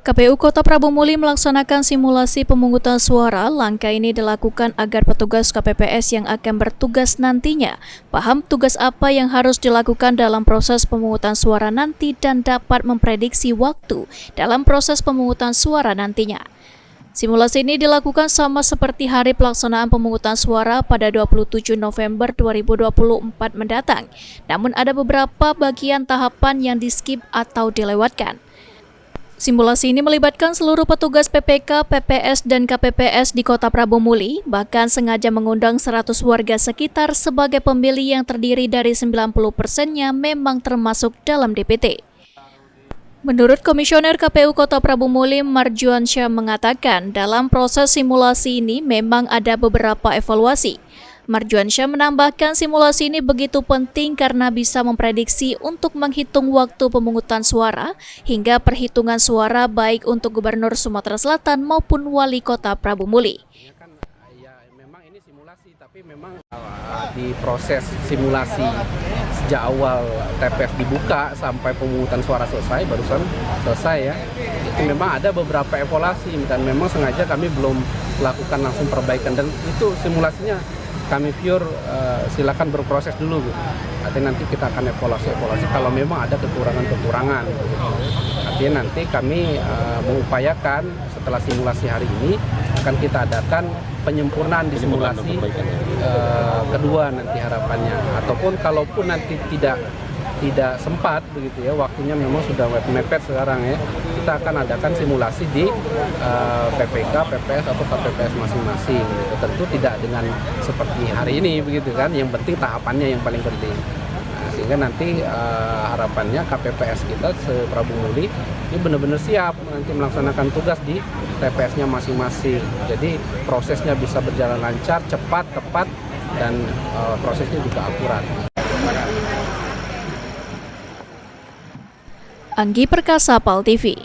KPU Kota Prabu Muli melaksanakan simulasi pemungutan suara. Langkah ini dilakukan agar petugas KPPS yang akan bertugas nantinya paham tugas apa yang harus dilakukan dalam proses pemungutan suara nanti dan dapat memprediksi waktu dalam proses pemungutan suara nantinya. Simulasi ini dilakukan sama seperti hari pelaksanaan pemungutan suara pada 27 November 2024 mendatang. Namun ada beberapa bagian tahapan yang di-skip atau dilewatkan. Simulasi ini melibatkan seluruh petugas PPK, PPS, dan KPPS di Kota Prabu Muli, bahkan sengaja mengundang 100 warga sekitar sebagai pemilih yang terdiri dari 90%-nya memang termasuk dalam DPT. Menurut Komisioner KPU Kota Prabu Muli, Marjuansyah mengatakan dalam proses simulasi ini memang ada beberapa evaluasi. Marjuansyah menambahkan simulasi ini begitu penting karena bisa memprediksi untuk menghitung waktu pemungutan suara hingga perhitungan suara baik untuk Gubernur Sumatera Selatan maupun Wali Kota Prabu Muli. Memang ini simulasi, tapi memang di proses simulasi sejak awal TPS dibuka sampai pemungutan suara barusan selesai ya, itu memang ada beberapa evaluasi dan memang sengaja kami belum melakukan langsung perbaikan dan itu simulasinya kami pure silakan berproses dulu gitu. Artinya nanti kita akan evaluasi kalau memang ada kekurangan. Artinya nanti kami mengupayakan setelah simulasi hari ini akan kita adakan penyempurnaan di simulasi kedua nanti harapannya. Ataupun kalaupun nanti tidak sempat begitu ya, waktunya memang sudah mepet sekarang ya, kita akan adakan simulasi di PPK, PPS atau KPPS masing-masing gitu. Tentu tidak dengan seperti hari ini begitu kan, yang penting tahapannya yang paling penting. Nah, sehingga nanti harapannya KPPS kita se-Prabu Muli ini benar-benar siap nanti melaksanakan tugas di TPS-nya masing-masing. Jadi prosesnya bisa berjalan lancar, cepat, tepat, dan prosesnya juga akurat. Anggi Perkasa, PAL TV.